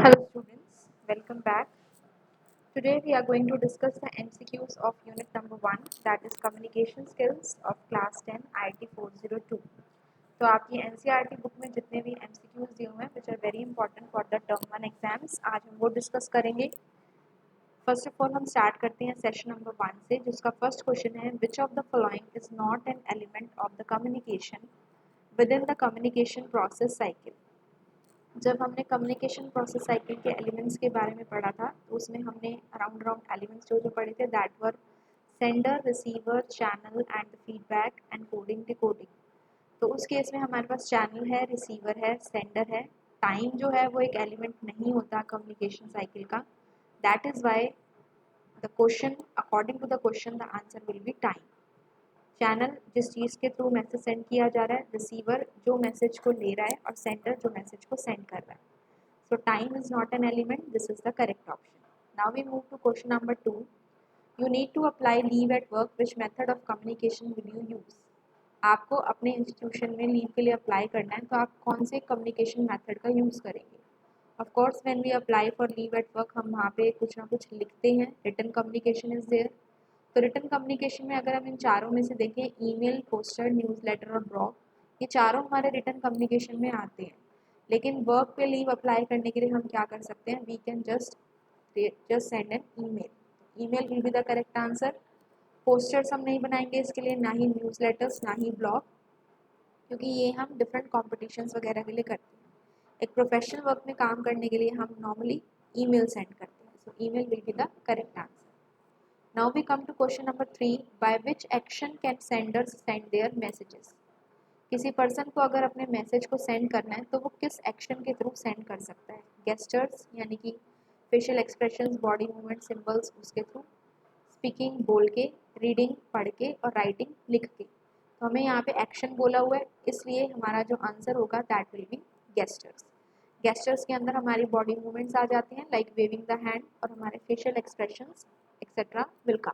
Hello students, welcome back. Today we are going to discuss the MCQs of unit number 1, that is communication skills of class 10 IIT 402. तो आपकी NCERT book में जितने भी MCQs दिए हुए हैं which are very important for the term 1 exams, आज हम वो डिस्कस करेंगे. फर्स्ट ऑफ ऑल हम स्टार्ट करते हैं सेशन नंबर 1 से, जिसका फर्स्ट क्वेश्चन है which of the following is not an element of the communication with in the communication process cycle. जब हमने कम्युनिकेशन प्रोसेस साइकिल के एलिमेंट्स के बारे में पढ़ा था तो उसमें हमने अराउंड एलिमेंट्स जो पढ़े थे that were sender, receiver, channel and feedback and coding, decoding. तो उस केस में हमारे पास चैनल है, रिसीवर है, सेंडर है. टाइम जो है वो एक एलिमेंट नहीं होता कम्युनिकेशन साइकिल का. That is why the question, according to the question the answer will be time. Channel जिस चीज़ के थ्रू मैसेज सेंड किया जा रहा है, रिसीवर जो मैसेज को ले रहा है और सेंडर जो मैसेज को सेंड कर रहा है. So time is not an element. This is the correct option. Now we move to question number 2. You need to apply leave at work. Which method of communication will you use? आपको अपने institution में leave के लिए apply करना है तो आप कौन से कम्युनिकेशन मेथड का यूज़ करेंगे. Of course when we apply for leave at work हम वहाँ पे कुछ ना कुछ लिखते हैं. Written communication is there. तो रिटन कम्युनिकेशन में अगर हम इन चारों में से देखें, ईमेल, पोस्टर, न्यूज़लेटर और ब्लॉग, ये चारों हमारे रिटन कम्युनिकेशन में आते हैं. लेकिन वर्क पे लीव अप्लाई करने के लिए हम क्या कर सकते हैं, we can just send an email. Email will be the correct answer. Posters हम नहीं बनाएंगे इसके लिए, ना ही न्यूज़ लेटर्स, ना ही ब्लॉग, क्योंकि ये हम डिफरेंट कॉम्पिटिशन्स वगैरह के लिए करते हैं. एक प्रोफेशनल वर्क में काम करने के लिए हम नॉर्मली ईमेल सेंड करते हैं. So email will be the correct answer. Now we come to question number 3. By which action can senders send their messages. किसी पर्सन को अगर अपने मैसेज को सेंड करना है तो वो किस एक्शन के थ्रू सेंड कर सकता है. गेस्चर्स यानी कि facial expressions, body movement, symbols, उसके थ्रू. स्पीकिंग बोल के, रीडिंग पढ़ के, और राइटिंग लिख के. तो हमें यहाँ पे एक्शन बोला हुआ है, इसलिए हमारा जो आंसर होगा that will be gestures. Gestures के अंदर हमारी बॉडी मूवमेंट्स आ जाती हैं लाइक वेविंग द हैंड, और हमारे facial expressions etcetera will come.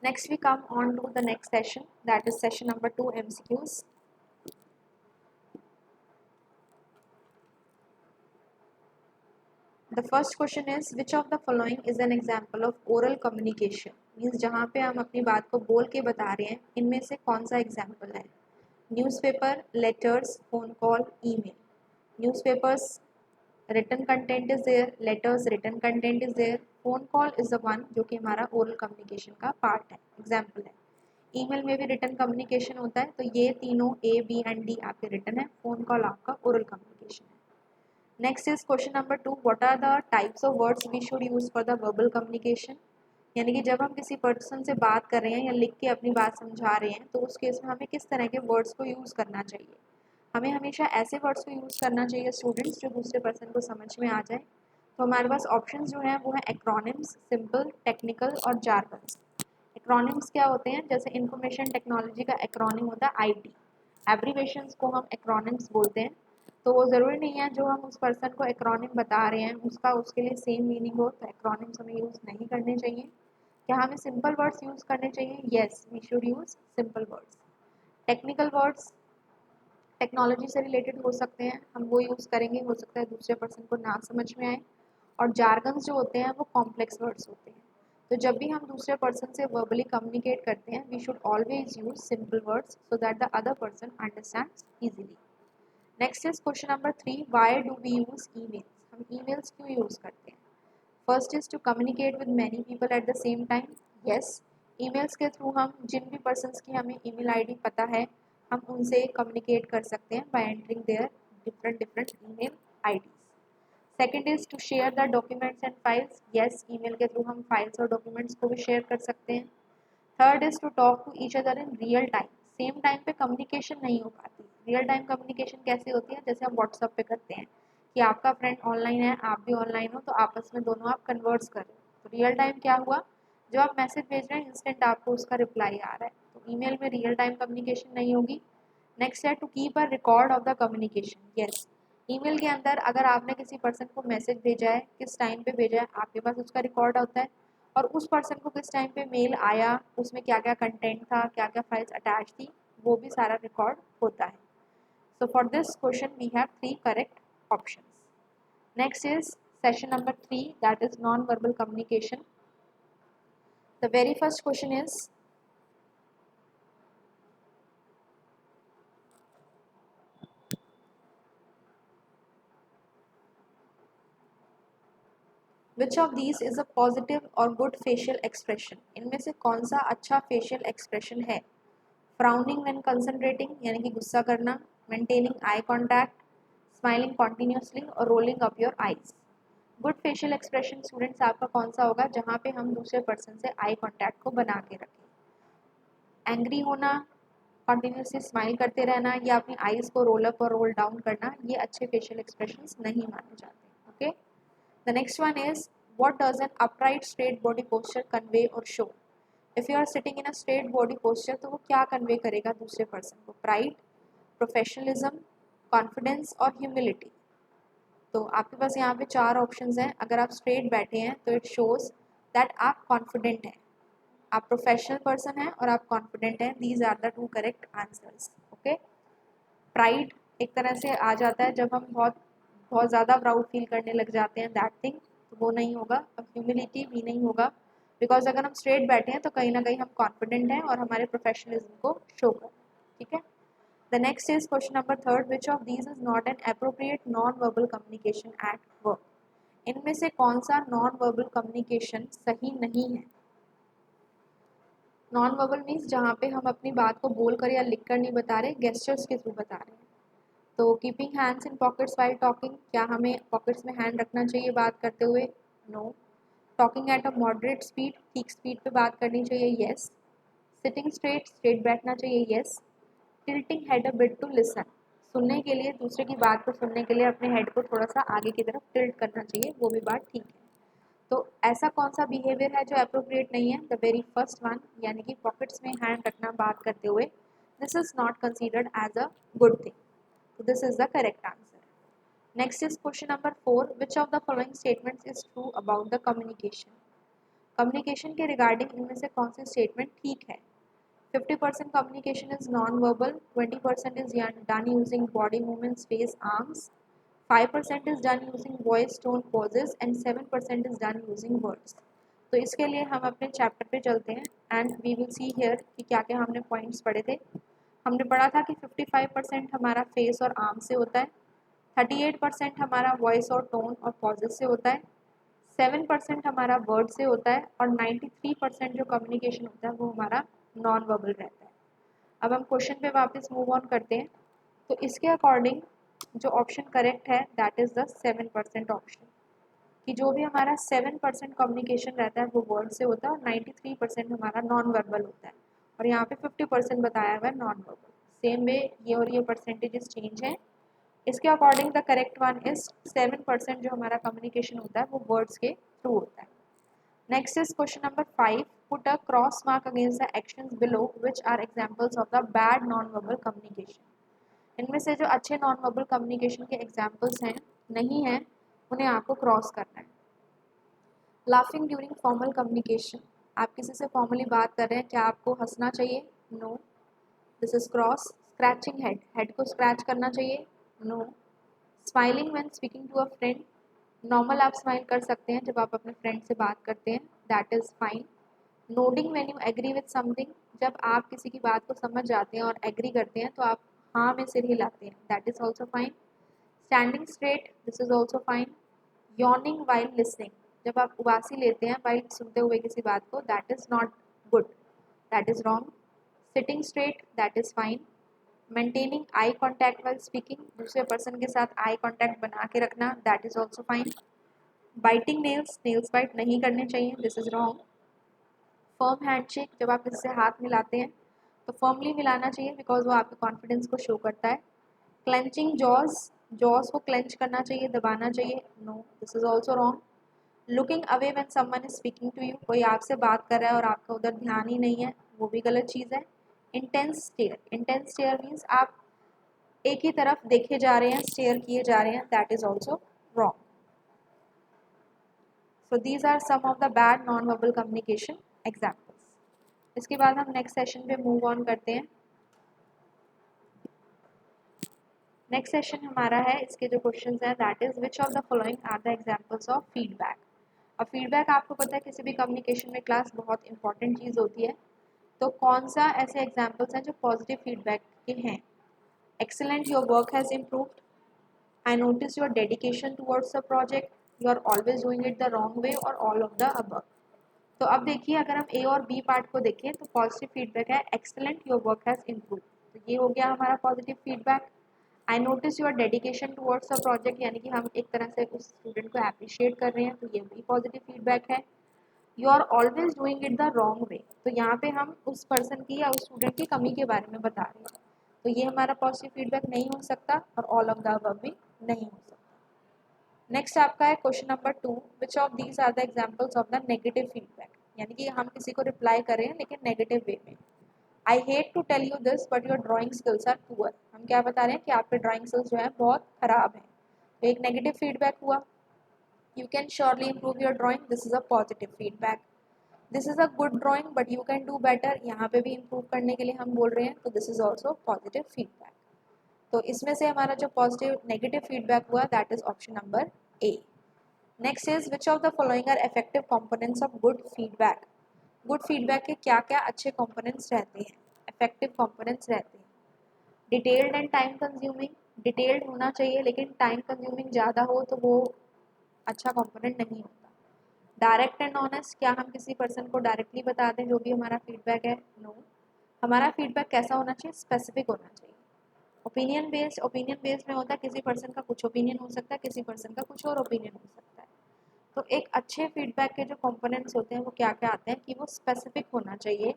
Next we come on to the next session, that is session number 2, MCQs. The first question is which of the following is an example of oral communication. Means जहाँ पे हम अपनी बात को बोल के बता रहे हैं, इनमें से कौन सा एग्जाम्पल है. Newspaper, letters, phone call, email. Newspapers written content is there, letters written content is there, phone call is the one जो कि हमारा oral communication का part है, example है. ईमेल में भी रिटन कम्युनिकेशन होता है. तो ये तीनों A, B and D आपके रिटन है. फोन कॉल आपका ओरल कम्युनिकेशन है. Next is question number 2. What are the types of words we should use for the verbal communication. यानी कि जब हम किसी पर्सन से बात कर रहे हैं या लिख के अपनी बात समझा रहे हैं तो उस केस में हमें किस तरह के वर्ड्स को यूज़ करना चाहिए. हमें हमेशा ऐसे वर्ड्स को यूज़ करना चाहिए स्टूडेंट्स जो दूसरे पर्सन को समझ में आ जाए. तो हमारे पास ऑप्शंस जो हैं वो है एक्रोनिम्स, सिंपल, टेक्निकल और जार्गन्स. एक्रोनिम्स क्या होते हैं, जैसे इंफॉर्मेशन टेक्नोलॉजी का एक्रोनिम होता है IT. एब्रीवेशंस को हम एक्रोनिम्स बोलते हैं. तो वो ज़रूरी नहीं है जो हम उस पर्सन को एक्रोनिम बता रहे हैं उसका उसके लिए सेम मीनिंग हो. तो एक्रोनिम्स हमें यूज़ नहीं करने चाहिए. क्या हमें सिंपल वर्ड्स यूज़ करने चाहिए? Yes, we should use simple words. Technical words technology से रिलेटेड हो सकते हैं, हम वो यूज़ करेंगे, हो सकता है दूसरे पर्सन को ना समझ में आए. और जार्गन्स जो होते हैं वो कॉम्प्लेक्स वर्ड्स होते हैं. तो जब भी हम दूसरे पर्सन से वर्बली कम्युनिकेट करते हैं we should always use simple words so that the other person understands easily. Next is question number 3. Why do we use emails. हम ईमेल्स क्यों यूज़ करते हैं. First is to communicate with many people at the same time. Yes, emails के through हम जिन भी persons की हमें ईमेल आईडी पता है हम उनसे कम्युनिकेट कर सकते हैं by entering their different email IDs. Second is to share the documents and files. Yes, email के थ्रू हम फाइल्स और डॉक्यूमेंट्स को भी शेयर कर सकते हैं. Third is to talk to each other in real time. Same time पे communication नहीं हो पाती. रियल टाइम कम्युनिकेशन कैसे होती है, जैसे हम व्हाट्सअप पे करते हैं कि आपका फ्रेंड ऑनलाइन है, आप भी ऑनलाइन हो, तो आपस में दोनों आप कन्वर्स कर रहे हो. तो रियल टाइम क्या हुआ, जो आप मैसेज भेज रहे हैं इंस्टेंट आपको उसका रिप्लाई आ रहा है. तो ईमेल में रियल टाइम कम्युनिकेशन नहीं होगी. नेक्स्ट है to keep a record of the communication. Yes, email के अंदर अगर आपने किसी पर्सन को मैसेज भेजा है, किस टाइम पे भेजा है, आपके पास उसका रिकॉर्ड होता है. और उस पर्सन को किस टाइम पे मेल आया, उसमें क्या क्या कंटेंट था, क्या क्या फाइल्स अटैच थी, वो भी सारा रिकॉर्ड होता है. So for this question we have 3 correct options. Next is session number 3, that is non-verbal communication. The very first question is, which of these is a positive or good facial expression? इनमें से कौन सा अच्छा facial expression है? Frowning when concentrating यानी कि गुस्सा करना, maintaining eye contact, smiling continuously और rolling up your eyes. Good facial expression students आपका कौन सा होगा? जहाँ पे हम दूसरे पर्सन से आई कॉन्टैक्ट को बना के रखें. एंग्री होना, कंटिन्यूसली स्माइल करते रहना या अपनी आईज को रोल अप और रोल डाउन करना, ये अच्छे फेशियल एक्सप्रेशंस नहीं माने जाते. Okay, the next one is, what does an upright straight body posture convey और show? If you are sitting in a straight body posture तो वो क्या कन्वे करेगा दूसरे पर्सन को? प्राइड, प्रोफेशनलिज्म, कॉन्फिडेंस और ह्यूमिलिटी. तो आपके पास यहाँ पे 4 ऑप्शंस हैं. अगर आप स्ट्रेट बैठे हैं तो इट शोज दैट आप कॉन्फिडेंट हैं, आप प्रोफेशनल पर्सन हैं और आप कॉन्फिडेंट हैं. These are the 2 correct answers. Okay, pride एक तरह से आ जाता है जब हम बहुत बहुत ज़्यादा प्राउड फील करने लग जाते हैं, दैट थिंग, तो वो नहीं होगा. अब ह्यूमिलिटी भी नहीं होगा, बिकॉज अगर हम स्ट्रेट बैठे हैं तो कहीं ना कहीं हम कॉन्फिडेंट हैं और हमारे प्रोफेशनलिज्म को शो करें. ठीक है. The next is question number 3. Which of these is not an appropriate non-verbal communication at work? इनमें से कौन सा non-verbal communication सही नहीं है? Non-verbal means जहाँ पे हम अपनी बात को बोलकर या लिखकर नहीं बता रहे, gestures के थ्रू बता रहे हैं. तो keeping hands in pockets while talking, क्या हमें pockets में hand रखना चाहिए बात करते हुए? No. Talking at a moderate speed, ठीक स्पीड पे बात करनी चाहिए? Yes. Sitting straight, straight बैठना चाहिए? Yes. Tilting head a bit to listen, सुनने के लिए, दूसरे की बात को सुनने के लिए अपने हेड को थोड़ा सा आगे की तरफ टिल्ट करना चाहिए, वो भी बात ठीक है. तो ऐसा कौन सा बिहेवियर है जो अप्रोप्रिएट नहीं है? द वेरी फर्स्ट वन, यानी कि पॉकेट्स में हैंड रखना बात करते हुए. This is not considered as a good thing. तो this is the correct answer. Next is question number 4. Which of the following statements is true about the communication? Communication के regarding इनमें से कौन सी स्टेटमेंट ठीक है? 50% communication is non-verbal, 20% is done using body movements, face, arms, 5% is done using voice, tone, pauses and 7% is done using words. तो इसके लिए हम अपने चैप्टर पे चलते हैं and we will see here कि क्या क्या हमने पॉइंट्स पढ़े थे. हमने पढ़ा था कि 55% हमारा फेस और आर्म से होता है, 38% हमारा वॉइस और टोन और पॉजेस से होता है, 7% हमारा वर्ड से होता है और 93% जो कम्युनिकेशन होता है वो हमारा नॉन वर्बल रहता है. अब हम क्वेश्चन पे वापस मूव ऑन करते हैं. तो इसके अकॉर्डिंग जो ऑप्शन करेक्ट है दैट इज़ द 7% ऑप्शन, कि जो भी हमारा 7% कम्युनिकेशन रहता है वो वर्ड से होता है और 93% हमारा नॉन वर्बल होता है. और यहाँ पे 50% बताया हुआ है नॉन वर्बल. सेम वे ये और ये परसेंटेजेस चेंज है. इसके according the correct one is 7% जो हमारा कम्युनिकेशन होता है वो वर्ड्स के थ्रू होता है. Next is question number 5. Put a cross mark against the actions below which are examples of the bad non-verbal communication. इनमें से जो अच्छे non-verbal communication के examples हैं, नहीं हैं, उन्हें आपको क्रॉस करना है. Laughing during formal communication. आप किसी से फॉर्मली बात कर रहे हैं, क्या आपको हंसना चाहिए? No. This is cross. Scratching head. Head को स्क्रैच करना चाहिए? No. Smiling when speaking to a friend. Normal आप स्माइल कर सकते हैं जब आप अपने फ्रेंड से बात करते हैं, that is fine. Nodding when you agree with something, जब आप किसी की बात को समझ जाते हैं और एग्री करते हैं तो आप हाँ में सिर हिलाते हैं, that is also fine. Standing straight, this is also fine. Yawning while listening, जब आप उबासी लेते हैं वाइल सुनते हुए किसी बात को, that is not good, that is wrong. Sitting straight, that is fine. Maintaining eye contact while speaking, दूसरे पर्सन के साथ आई कॉन्टैक्ट बना के रखना, that is also fine. Biting nails, nails bite नहीं करने चाहिए, this is wrong. Firm handshake, जब आप इससे हाथ मिलाते हैं तो फर्मली मिलाना चाहिए बिकॉज वो आपके कॉन्फिडेंस को शो करता है. क्लेंचिंग जॉज, जॉज को क्लेंच करना चाहिए, दबाना चाहिए, no, this is also wrong. Looking away when someone is speaking to you, कोई आपसे बात कर रहा है और आपका उधर ध्यान ही नहीं है, वो भी गलत चीज़ है. Intense stare, intense stare means आप एक ही तरफ देखे जा रहे हैं, स्टेयर किए जा रहे हैं, that is also wrong. So these are some of the bad non-verbal communication examples. इसके बाद हम नेक्स्ट सेशन पे मूव ऑन करते हैं. नेक्स्ट सेशन हमारा है, इसके जो क्वेश्चन हैं that is which of the following are the examples of feedback. अब फीडबैक आपको पता है किसी भी कम्युनिकेशन में क्लास बहुत इंपॉर्टेंट चीज़ होती है, तो कौन सा ऐसे एग्जाम्पल्स हैं जो पॉजिटिव फीडबैक के हैं। Excellent, your work has improved, I notice your dedication towards the project, you are always doing it the wrong way, और ऑल ऑफ द अबव। तो अब देखिए, अगर हम ए और बी पार्ट को देखें तो पॉजिटिव फीडबैक है excellent, your work has improve, तो ये हो गया हमारा positive feedback. I notice your dedication towards the project, यानी कि हम एक तरह से उस स्टूडेंट को अप्रिशिएट कर रहे हैं, तो ये भी पॉजिटिव फीडबैक है। You are always doing it the wrong way, तो यहाँ पे हम उस पर्सन की या उस स्टूडेंट की कमी के बारे में बता रहे हैं, तो ये हमारा पॉजिटिव फीडबैक नहीं हो सकता, और ऑल ऑफ द अबव भी नहीं हो सकता। नेक्स्ट आपका है question number 2, which of these are the examples of the negative feedback, यानी कि हम किसी को रिप्लाई कर रहे हैं लेकिन नेगेटिव वे में। I hate to tell you this but your drawing skills are poor, हम क्या बता रहे हैं कि आपके ड्राइंग स्किल्स जो है बहुत खराब हैं, तो एक नेगेटिव फीडबैक हुआ। You can surely improve your drawing, this is a positive feedback. This is a good drawing but you can do better, यहाँ पे भी इम्प्रूव करने के लिए हम बोल रहे हैं, तो this is also positive feedback. तो इसमें से हमारा जो पॉजिटिव नेगेटिव फीडबैक हुआ that is option number A. Next is which of the following are effective components of good feedback. Good feedback के क्या क्या अच्छे कंपोनेंट्स रहते हैं, इफेक्टिव कंपोनेंट्स रहते हैं। Detailed and time consuming, detailed होना चाहिए लेकिन टाइम कंज्यूमिंग ज़्यादा हो तो वो अच्छा कंपोनेंट नहीं होता। डायरेक्ट एंड ऑनेस्ट, क्या हम किसी पर्सन को डायरेक्टली बता दें जो भी हमारा फीडबैक है, नो। हमारा फीडबैक कैसा होना चाहिए, स्पेसिफिक होना चाहिए। ओपिनियन बेस्ड में होता है, किसी पर्सन का कुछ ओपिनियन हो सकता है, किसी पर्सन का कुछ और ओपिनियन हो सकता है। तो एक अच्छे फीडबैक के जो कंपोनेंट्स होते हैं वो क्या क्या आते हैं कि वो स्पेसिफिक होना चाहिए,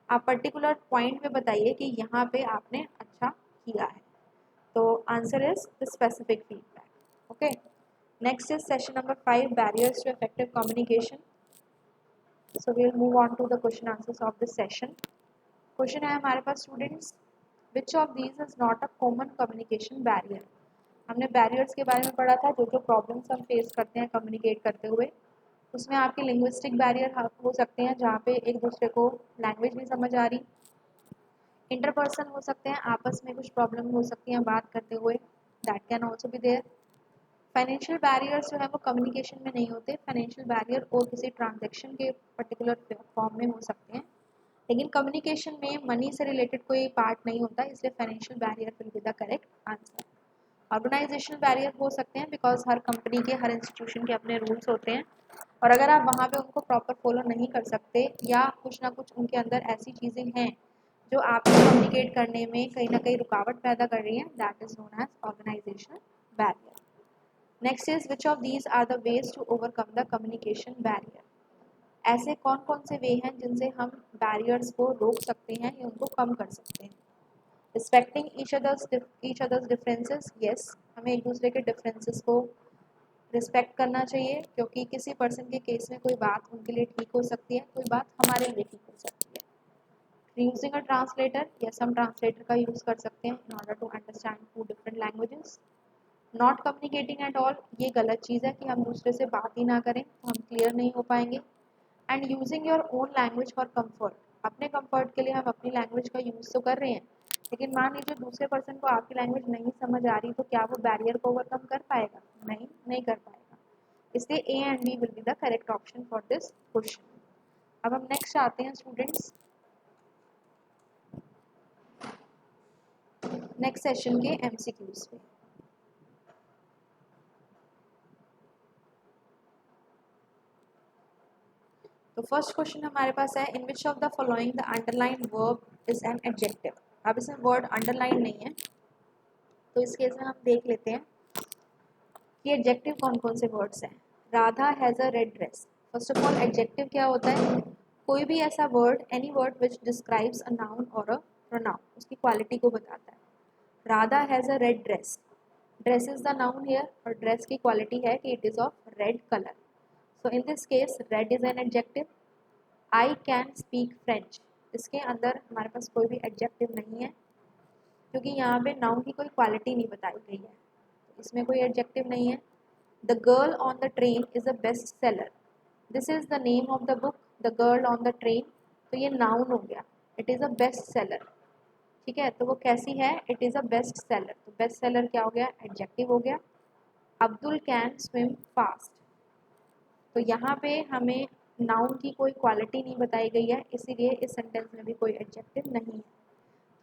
आप पर्टिकुलर पॉइंट पे बताइए कि यहाँ पे आपने अच्छा किया है, तो answer is the specific feedback. Okay, next is session number 5, barriers to effective communication. So we will move on to the question answers of this session. Question है हमारे पास students, which of these is not a common communication barrier. हमने barriers के बारे में पढ़ा था, जो जो प्रॉब्लम्स हम फेस करते हैं कम्युनिकेट करते हुए, उसमें आपके लिंग्विस्टिक बैरियर हो सकते हैं जहाँ पे एक दूसरे को लैंग्वेज नहीं समझ आ रही, इंटरपर्सन हो सकते हैं, आपस में कुछ प्रॉब्लम हो सकती हैं बात करते हुए, that can also be there. Financial barriers जो है वो कम्युनिकेशन में नहीं होते, फाइनेंशियल बैरियर और किसी ट्रांजेक्शन के पर्टिकुलर फॉर्म में हो सकते हैं, लेकिन कम्युनिकेशन में मनी से रिलेटेड कोई पार्ट नहीं होता, इसलिए financial barrier will be the correct answer. Organizational barrier हो सकते हैं बिकॉज हर कंपनी के हर इंस्टीट्यूशन के अपने रूल्स होते हैं, और अगर आप वहाँ पे उनको प्रॉपर फॉलो नहीं कर सकते या कुछ ना कुछ उनके अंदर ऐसी चीज़ें हैं जो आपको कम्युनिकेट करने में कहीं ना कहीं रुकावट पैदा कर रही हैं, that is known as organizational barrier. Next is which of these are the ways to overcome the communication barrier. ऐसे कौन कौन से वे हैं जिनसे हम बैरियर्स को रोक सकते हैं या उनको कम कर सकते हैं। Respecting each others differences, yes, हमें एक दूसरे के डिफरेंसेस को रिस्पेक्ट करना चाहिए, क्योंकि किसी पर्सन के केस में कोई बात उनके लिए ठीक हो सकती है, कोई बात हमारे लिए ठीक हो सकती है। यूजिंग अ ट्रांसलेटर, यस, हम ट्रांसलेटर का यूज़ कर सकते हैं in order to understand 2 different languages. Not communicating at all, ये गलत चीज़ है कि हम दूसरे से बात ही ना करें तो हम क्लियर नहीं हो पाएंगे। And using your own language for comfort, अपने कंफर्ट के लिए हम अपनी लैंग्वेज का यूज़ तो कर रहे हैं, लेकिन मान लीजिए दूसरे पर्सन को आपकी लैंग्वेज नहीं समझ आ रही, तो क्या वो बैरियर को ओवरकम कर पाएगा, नहीं कर पाएगा, इसलिए A and B will be the correct option for this question. अब हम नेक्स्ट आते हैं स्टूडेंट्स नेक्स्ट सेशन के एमसीक्यूज पे। तो फर्स्ट क्वेश्चन हमारे पास है, in which of the following the underline verb is an adjective. अब इसमें वर्ड अंडरलाइन नहीं है, तो इस केस में हम देख लेते हैं कि एडजेक्टिव कौन कौन से वर्ड्स हैं। Radha has a red dress, first of all adjective क्या होता है, कोई भी ऐसा word, any word which describes a noun और अ प्रोनाउन, उसकी क्वालिटी को बताता है। Radha has a red dress, dress is the noun here, और ड्रेस की क्वालिटी है कि it is of red colour, so in this case red is an adjective. I can speak French, इसके अंदर हमारे पास कोई भी एडजेक्टिव नहीं है, क्योंकि यहाँ पे नाउन की कोई क्वालिटी नहीं बताई गई है, तो इसमें कोई एडजेक्टिव नहीं है। The girl on the train is a best seller, this is the name of the book the girl on the train, तो ये नाउन हो गया, it is a best seller, ठीक है, तो वो कैसी है, it is a best seller. तो बेस्ट सेलर क्या हो गया, एडजेक्टिव हो गया। अब्दुल कैन स्विम फास्ट, तो यहाँ पे हमें नाउन की कोई क्वालिटी नहीं बताई गई है, इसीलिए इस सेंटेंस में भी कोई एडजेक्टिव नहीं है।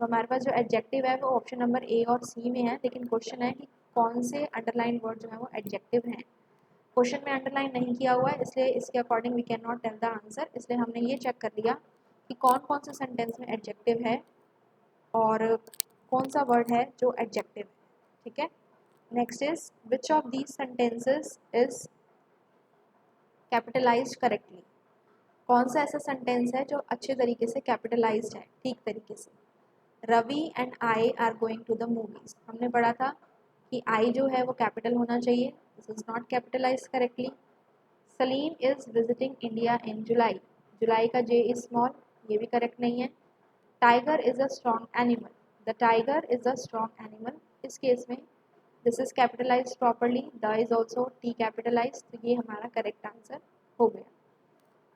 तो हमारे पास जो एडजेक्टिव है वो ऑप्शन नंबर ए और सी में है, लेकिन क्वेश्चन है कि कौन से अंडरलाइन वर्ड जो है वो एडजेक्टिव हैं। क्वेश्चन में अंडरलाइन नहीं किया हुआ है, इसलिए इसके according we can not tell the answer. इसलिए हमने ये चेक कर लिया कि कौन कौन से सेंटेंस में एडजेक्टिव है और कौन सा वर्ड है जो एडजेक्टिव है। ठीक है, next is which of these sentences is capitalised correctly. कौन सा ऐसा सेंटेंस है जो अच्छे तरीके से कैपिटलाइज्ड है, ठीक तरीके से। Ravi and I are going to the movies, हमने पढ़ा था कि आई जो है वो कैपिटल होना चाहिए, this is not capitalized correctly. Salim is visiting India in July, July का जे इज स्मॉल, ये भी करेक्ट नहीं है। Tiger is a strong animal, the tiger is a strong animal, इस केस में this is capitalized properly, the is also T capitalized, तो ये हमारा करेक्ट आंसर हो गया।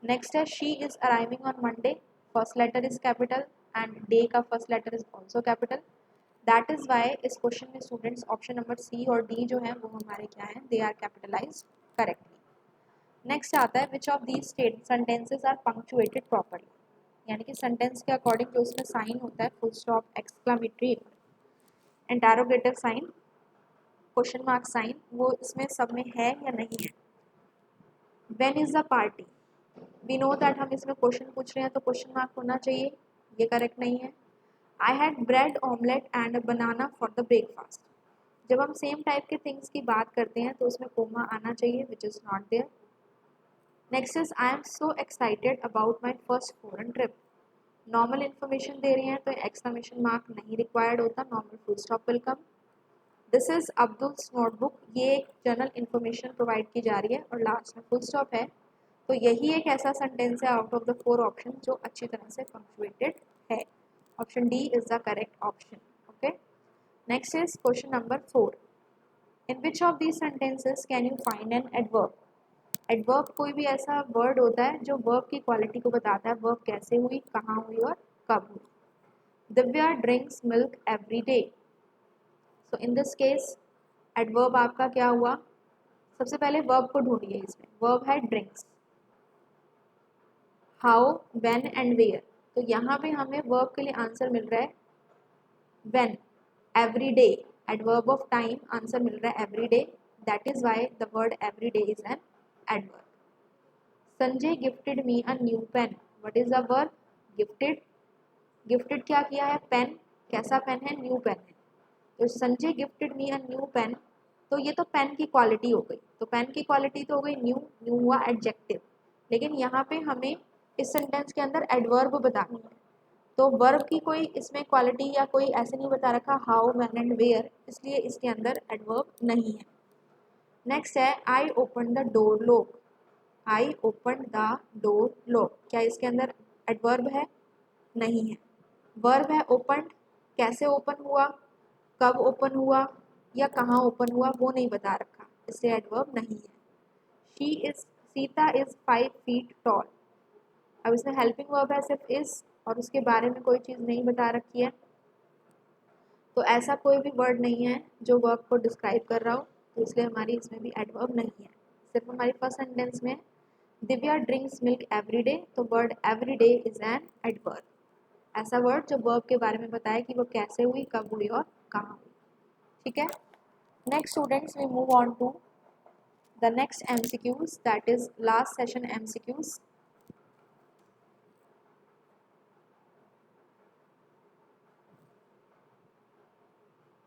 नेक्स्ट है she is arriving on Monday, first letter is capital and day का first letter is also capital, that is why इस question में students option number C और डी जो है वो हमारे क्या है, they are capitalized correctly. Next आता है which of these sentences are punctuated properly, यानी कि सेंटेंस के अकॉर्डिंग जो उसमें साइन होता है, full stop, exclamatory, interrogative sign, question mark sign, वो इसमें सब में है या नहीं है। When is the party, we know that हम इसमें क्वेश्चन पूछ रहे हैं तो क्वेश्चन मार्क होना चाहिए, ये करेक्ट नहीं है। I had bread omelette and banana for the breakfast, जब हम सेम टाइप के थिंग्स की बात करते हैं तो उसमें कोमा आना चाहिए, which is not there. Next is I am so excited about my first foreign trip, normal information दे रही हैं तो एक्सक्लेमेशन मार्क नहीं रिक्वायर्ड होता, normal full stop will come. This is Abdul's notebook, ये एक जनरल इन्फॉर्मेशन प्रोवाइड की जा रही है और लास्ट में फुल स्टॉप है, तो यही एक ऐसा सेंटेंस है आउट ऑफ द 4 ऑप्शन जो अच्छी तरह से पंक्चुएटेड है। Option D is the correct option. Okay, next is question number 4, in which of these sentences can you find an adverb. Adverb कोई भी ऐसा वर्ड होता है जो वर्ब की क्वालिटी को बताता है, वर्ब कैसे हुई, कहाँ हुई और कब हुई। Divya drinks milk every day, so in this case adverb आपका क्या हुआ, सबसे पहले वर्ब को ढूंढिए, इसमें वर्ब है drinks, how, when and where, तो यहाँ पे हमें वर्ब के लिए आंसर मिल रहा है when, every day, adverb of time answer मिल रहा है every day, that is why the word every day is an adverb. Sanjay gifted me a new pen, what is the verb, gifted, gifted क्या किया है, pen, कैसा pen है, new pen है, तो Sanjay gifted me a new pen, तो ये तो पेन की क्वालिटी हो गई, तो पेन की क्वालिटी तो हो गई न्यू, न्यू हुआ एडजेक्टिव, लेकिन यहाँ पे हमें इस सेंटेंस के अंदर एडवर्ब बतानी है, तो वर्ब की कोई इसमें क्वालिटी या कोई ऐसे नहीं बता रखा हाउ, व्हेन एंड वेयर, इसलिए इसके अंदर एडवर्ब नहीं है। नेक्स्ट है I open the door lock, I open the door lock, क्या इसके अंदर एडवर्ब है, नहीं है। वर्ब है ओपन, कैसे ओपन हुआ, कब ओपन हुआ या कहाँ ओपन हुआ वो नहीं बता रखा, इससे एडवर्ब नहीं है। She is, Sita is 5 feet tall, अब इसमें हेल्पिंग वर्ब है सिर्फ इज और उसके बारे में कोई चीज़ नहीं बता रखी है, तो ऐसा कोई भी वर्ड नहीं है जो वर्ब को डिस्क्राइब कर रहा हो, तो इसलिए हमारी इसमें भी एडवर्ब नहीं है। सिर्फ हमारी फर्स्ट सेंटेंस में Divya drinks milk every day, तो word every day is an adverb, ऐसा वर्ड जो वर्ब के बारे में बताए कि वो कैसे हुई, कब हुई और कहाँ हुई। ठीक है, next students we move on to the next MCQs, that is last session MCQs।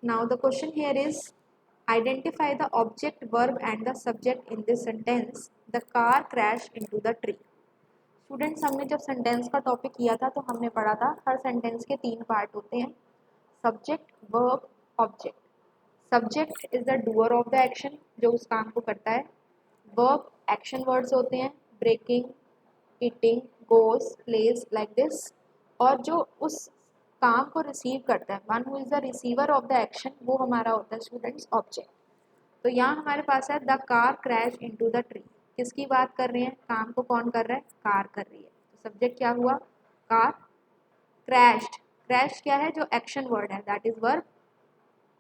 Now the question here is identify the object, verb and the subject in this sentence. The car crashed into the tree. Students हमने जब sentence का topic किया था तो हमने पढ़ा था हर sentence के 3 पार्ट होते हैं, subject, verb, object. Subject is the doer of the action, जो उस काम को करता है। वर्ब एक्शन वर्ड्स होते हैं, breaking, eating, goes, plays, like this, और जो उस काम को रिसीव करता है, one who is the receiver of the action, वो हमारा होता है स्टूडेंट्स ऑब्जेक्ट। तो यहाँ हमारे पास है the car crash into the tree, किसकी बात कर रहे हैं, काम को कौन कर रहा है, कार कर रही है, तो सब्जेक्ट क्या हुआ, कार। क्रैश्ड, क्रैश क्या है, जो एक्शन वर्ड है, दैट इज वर्ब,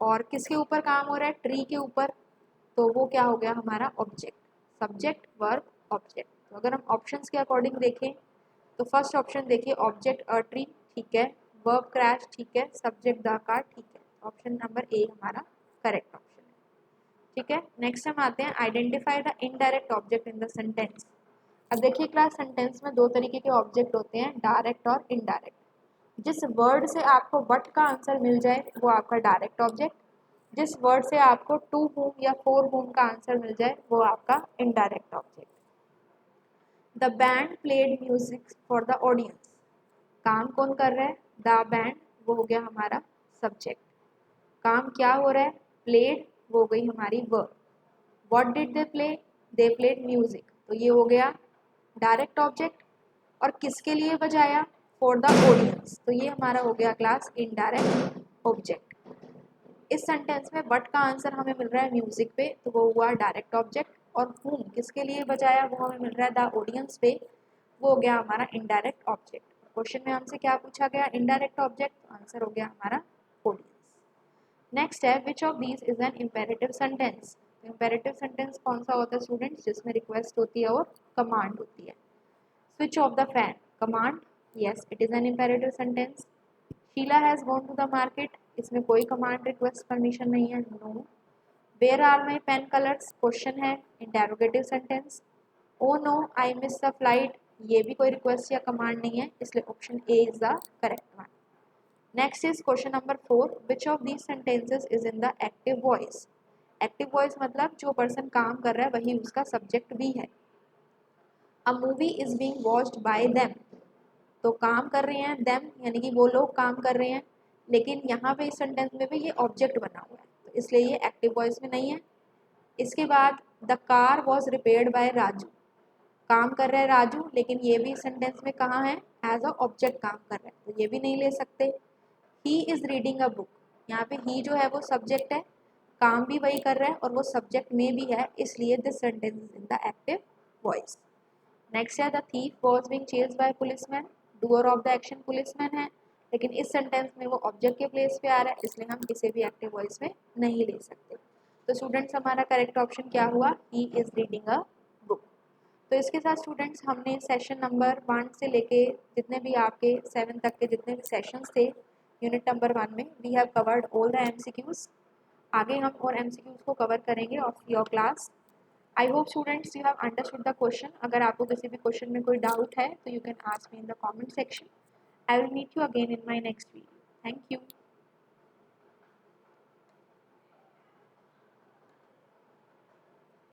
और किसके ऊपर काम हो रहा है, ट्री के ऊपर, तो वो क्या हो गया हमारा ऑब्जेक्ट, सब्जेक्ट वर्ब ऑब्जेक्ट। तो अगर हम ऑप्शंस के अकॉर्डिंग देखें तो फर्स्ट ऑप्शन देखिए, ऑब्जेक्ट अ ट्री, ठीक है, वर्ब क्रैश, ठीक है, सब्जेक्ट द कार, ठीक है, ऑप्शन नंबर ए हमारा करेक्ट ऑप्शन है, ठीक है। नेक्स्ट हम आते हैं, identify the indirect object in the sentence. अब देखिए क्लास, सेंटेंस में दो तरीके के ऑब्जेक्ट होते हैं, डायरेक्ट और इनडायरेक्ट। जिस वर्ड से आपको बट का आंसर मिल जाए वो आपका डायरेक्ट ऑब्जेक्ट, जिस वर्ड से आपको टू होम या फोर होम का आंसर मिल जाए वो आपका indirect object. The band played music for the audience, काम कौन कर रहा है, द बैंड, वो हो गया हमारा सब्जेक्ट, काम क्या हो रहा है, प्लेड, वो हो गई हमारी verb. What did they play, they played music, तो ये हो गया डायरेक्ट ऑब्जेक्ट, और किसके लिए बजाया, फॉर द ऑडियंस, तो ये हमारा हो गया क्लास इनडायरेक्ट ऑब्जेक्ट। इस सेंटेंस में बट का आंसर हमें मिल रहा है म्यूजिक पे, तो वो हुआ डायरेक्ट ऑब्जेक्ट, और whom किसके लिए बजाया वो हमें मिल रहा है द ऑडियंस पे, वो हो गया हमारा इनडायरेक्ट ऑब्जेक्ट। क्वेश्चन में हमसे क्या पूछा गया, इनडायरेक्ट ऑब्जेक्ट, आंसर हो गया हमारा ऑडियंस। नेक्स्ट है, which of these is an imperative sentence. Imperative sentence कौन सा होता है स्टूडेंट्स, जिसमें रिक्वेस्ट होती है और कमांड होती है। Switch off the fan, command, yes it is an imperative sentence. Sheela has gone to the market, इसमें कोई कमांड रिक्वेस्ट परमिशन नहीं है, no. Where are my pen colours, question है, interrogative sentence. Oh no I miss the flight, ये भी कोई request या command नहीं है, इसलिए option A is the correct one. Next is question number 4, which of these sentences is in the active voice. Active voice मतलब जो person काम कर रहा है वही उसका सब्जेक्ट भी है। A movie is being watched bye them, तो काम कर रहे हैं देम, यानी कि वो लोग काम कर रहे हैं, लेकिन यहाँ पे इस सेंटेंस में भी ये ऑब्जेक्ट बना हुआ है, तो इसलिए ये एक्टिव वॉइस में नहीं है। इसके बाद the car was repaired bye Raju, काम कर रहा है राजू, लेकिन ये भी सेंटेंस में कहाँ है, एज अ ऑब्जेक्ट काम कर रहा है, तो ये भी नहीं ले सकते। He is reading a book, यहाँ पे ही जो है वो सब्जेक्ट है, काम भी वही कर रहा है और वो सब्जेक्ट में भी है, इसलिए this sentence is in the active voice. Next है, the thief was being chased by policeman, doer of the action policeman है, लेकिन इस सेंटेंस में वो ऑब्जेक्ट के प्लेस पे आ रहा है, इसलिए हम इसे भी एक्टिव वॉइस में नहीं ले सकते। तो स्टूडेंट्स हमारा करेक्ट ऑप्शन क्या हुआ, he is reading a book. तो इसके साथ स्टूडेंट्स हमने सेशन नंबर 1 से लेके जितने भी आपके 7 तक के जितने भी सेशंस थे यूनिट नंबर 1 में, we have covered all the MCQs. आगे हम और एमसीक्यूज को कवर करेंगे of your class. I hope students you have understood the question. अगर आपको किसी भी क्वेश्चन में कोई डाउट है तो you can ask me in the comment section. I will meet you again in my next video. Thank you.